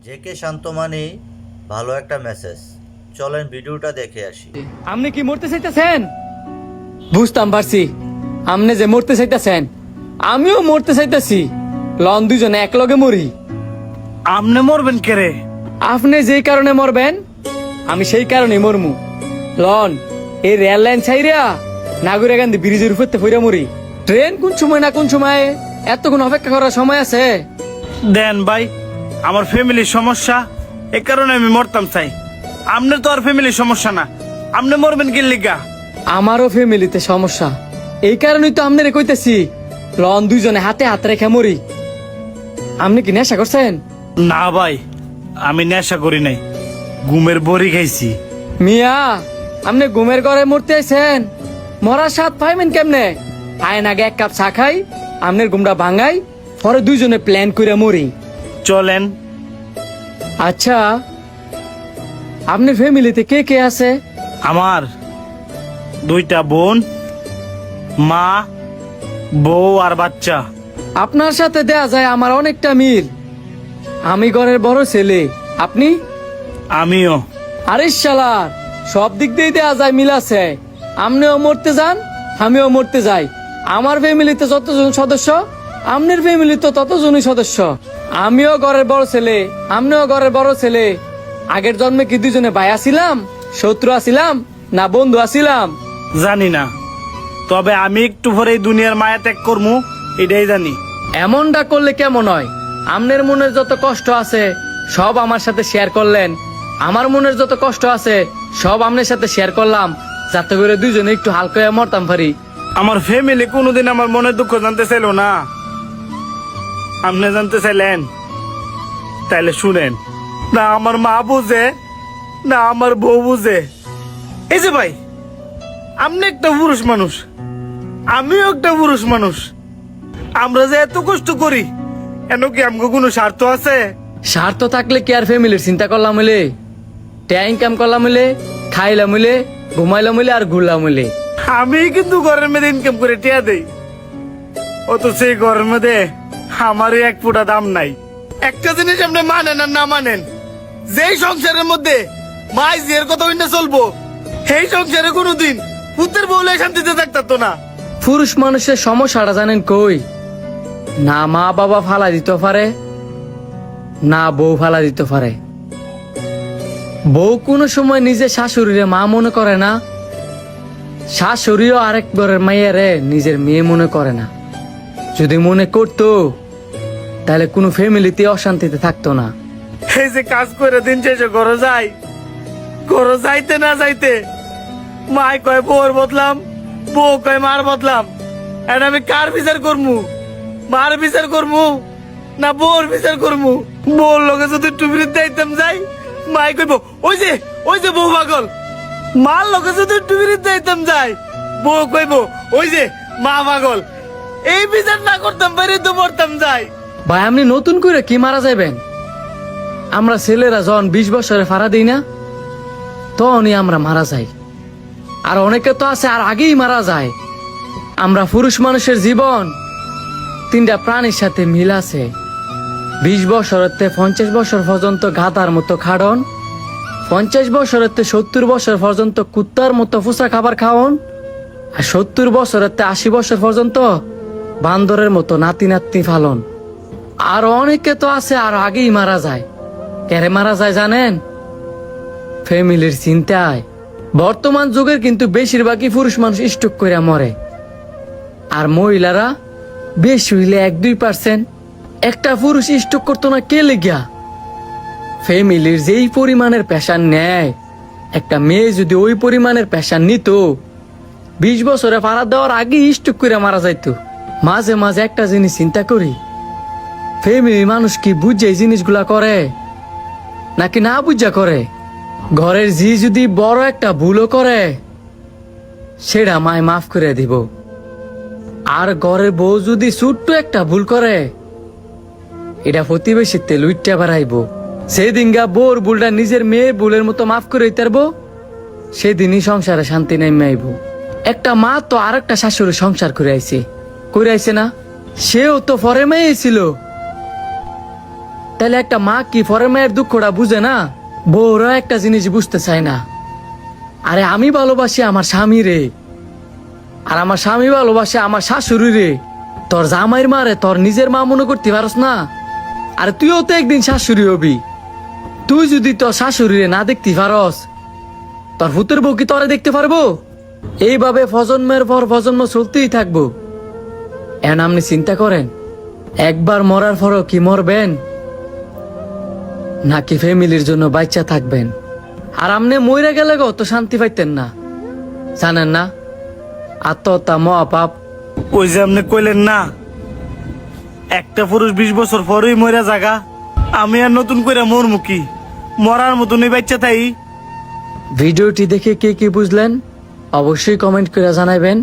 JK শান্ত মানে ভালো একটা মেসেজ। চলেন ভিডিওটা দেখে আসি। আপনি কি মরতে চাইতেছেন? বুঝতাম পারছি আপনি যে মরতে চাইতেছেন, আমিও মরতে চাইতেছি। লন দুজনে এক লগে মরি। আমনে মরবেন কে রে? আপনি যেই কারণে মরবেন আমি সেই কারণে মরমু। লন এই রেল লাইন ছাইরা নাগুরা গান্ধী ব্রিজের উপরতে পইরা মরি। ট্রেন কোন সময় না কোন সময়, এতক্ষণ অপেক্ষা করার সময় আছে? দেন ভাই, আমার ফ্যামিলির সমস্যা, এ কারণে আমি মরতাম চাই। আমনে তো আর ফ্যামিলির সমস্যা না, আমনে মরবেন কি লিগা? আমারও ফ্যামিলিতে সমস্যা, এই কারণেই তো আপনারে কইতেছি লন দুইজনে হাতে হাত রেখে মরি। আপনি কি নেশা করছেন? না ভাই, আমি নেশা করি নাই, ঘুমের বড়ি খাইছি। মিয়া আপনি ঘুমের ঘরে মরতে আইছেন, মরার স্বাদ পাইবেন কেমনে? আয়েন আগে এক কাপ চা খাই, আপনার ঘুমটা ভাঙাই, পরে দুইজনে প্ল্যান করে মরি। চলেন। আচ্ছা আপনার ফ্যামিলিতে কে কে আছে? আমার দুইটা বোন, মা, বউ আর বাচ্চা। আপনার সাথে দেয়া যায় আমার অনেকটা মিল। আমি ঘরের বড় ছেলে, আপনি? আমিও। আরে শালার, সব দিক দিয়ে দেয়া যায় মিল আছে। আপনিও মরতে যান, আমিও মরতে যাই। আমার ফ্যামিলিতে যতজন সদস্য, আপনার ফ্যামিলি তো ততজনই সদস্য। আমিও ঘরের বড় ছেলে, আপনিও ঘরের বড় ছেলে। আগের জন্মে কি দুজনে ভাই আছিলাম, শত্রু আছিলাম, না বন্ধু আছিলাম? জানি না, তবে আমি একটু পরে এই দুনিয়ার মায়া ত্যাগ করবো, এটাই জানি। এমনটা করলে কেমন হয়? আপনার মনের যত কষ্ট আছে সব আমার সাথে শেয়ার করলেন, আমার মনের যত কষ্ট আছে সব আপনার সাথে শেয়ার করলাম, যাতে করে দুইজনে একটু হালকা হয়ে মরতাম পারি। আমার ফ্যামিলি কোনোদিন আমার মনের দুঃখ জানতে চাইলো না, আপনি জানতে চাইলেন, তাইলে শুনেন। না আমার মা বুঝে, না আমার বউ বুঝে। এই যে ভাই, আপনি একটা পুরুষ মানুষ, আমিও একটা পুরুষ মানুষ। আমরা যে এত কষ্ট করি, এন কি আমাকে কোনো স্বার্থ আছে? স্বার্থ থাকলে কি আর ফ্যামিলির চিন্তা করলাম হইলে? ট্যা ইনকাম করলাম হইলে, খাইলাম হইলে, ঘুমাইলাম হইলে আর ঘুরলাম হইলে। আমি কিন্তু ঘরের মধ্যে ইনকাম করে টিয়া দেই, অত সেই ঘরের মধ্যে আমারই এক ফুটা দাম নাই। একটা জিনিস আপনি মানেন আর না মানেন, যেই সংসারের মধ্যে মাই জিয়ের কথা হইনা চলবো, সেই সংসারে কোনোদিন পুত্রের বউলে শান্তিতে থাকতো না। পুরুষ মানুষের সমস্যাটা জানেন কই? না মা বাবা ফালা দিতে পারে, না বউ ফালা দিতে পারে। বউ কোনো সময় নিজের শাশুড়িরে মা মনে করে না, শাশুড়িও আরেকবারের মাইয়ারে নিজের মেয়ে মনে করে না। যদি মনে করতো তাহলে কোনো ফ্যামিলিতে অশান্তিতে থাকতো না। এই যে কাজ করে দিন শেষে ঘরে যাই, ঘরে যাইতে না যাইতে মাই কয় বউর বদলাম, বউ কয় মার বদলাম। এখন আমি কার বিচার করমু? মার বিচার করমু না বউর বিচার করমু? বউর লগে যদি টুবির দাইতাম যাই, মাই কইব ওই যে বউ পাগল। মার লগে যদি টুবির দাইতাম যাই, বউ কইব ওই যে মা পাগল। এই বিচার না করতাম পারি তো মরতাম যাই। ভাই আপনি নতুন করে কি মারা যাবেন? আমরা ছেলেরা যখন 20 বছরে ফাড়া দিই না, তখনই আমরা মারা যাই। আর অনেকে তো আছে আর আগেই মারা যায়। আমরা পুরুষ মানুষের জীবন 3টা প্রাণীর সাথে মিল আছে। 20 বছরের 50 বছর পর্যন্ত গাধার মতো খাড়ন, 50 বছরের 70 বছর পর্যন্ত কুত্তার মতো ফুসা খাবার খাওন, আর 70 বছরের 80 বছর পর্যন্ত বান্দরের মতো নাতি নাতনি ফালন। আর অনেকে তো আছে আর আগেই মারা যায়। কেরে মারা যায় জানেন? ফ্যামিলির চিন্তায়। বর্তমান যুগের কিন্তু বেশিরভাগই পুরুষ মানুষ স্ট্রোক করে মরে, আর মহিলারা বেশি হইলে 1-2%। একটা পুরুষ স্ট্রোক করতো না কে লেগিয়া? ফ্যামিলির যেই পরিমাণের প্রেশার নেয়, একটা মেয়ে যদি ওই পরিমাণের প্রেশার নিত, 20 বছরে পাড়া দেওয়ার আগেই স্ট্রোক করে মারা যাইতো। মাঝে মাঝে একটা জিনিস চিন্তা করি, ফ্যামিলি মানুষ কি বুঝে এই জিনিসগুলা করে নাকি না বুঝা করে? ঘরের জি যদি বড় একটা ভুলও করে, সেটা মায় মাফ করে দিব। আর ঘরের বউ যদি ছোট্ট একটা ভুল করে, এটা প্রতিবেশীতে লুইটা বাড়াইব। সেদিনগা বউর ভুলটা নিজের মেয়ের ভুলের মতো মাফ করে দিতারবো, সেদিনই সংসারে শান্তি নেমে আইব। একটা মা তো আর একটা শাশুড়ি সংসার করে আইছে না? সেও তো পরে মেয়ে ছিল, তাহলে একটা মা কি পরের মায়ের দুঃখটা বুঝে না? বউরা একটা জিনিস বুঝতে চায় না। আরে আমি ভালোবাসি আমার স্বামী রে, আর আমার স্বামী ভালোবাসে আমার শাশুড়ি রে। তোর জামাইয়ের মারে তোর নিজের মা মনে করতে পারস না? আরে তুইও তো একদিন শাশুড়ি হবি। তুই যদি তোর শাশুড়ি রে না দেখতে পারস, তোর ভূতের বউ কি তোরে দেখতে পারবো? এইভাবে প্রজন্মের পর প্রজন্ম চলতেই থাকবো। এখন আপনি চিন্তা করেন, একবার মরার পরও কি মরবেন, নাকি ফ্যামিলির জন্য বাচ্চা থাকবেন? আর আপনি মরে গেলে গো তো শান্তি পাইতেন না, জানেন না? আত্মহত্যা মহাপাপ। ওই যে আপনি কইলেন না, একটা পুরুষ 20 বছর পরেই মরা জাগা, আমি আর নতুন করে মরমু কি? মরার মতনই বাচ্চা তাই। ভিডিওটি দেখে কে কি বুঝলেন অবশ্যই কমেন্ট করে জানাবেন।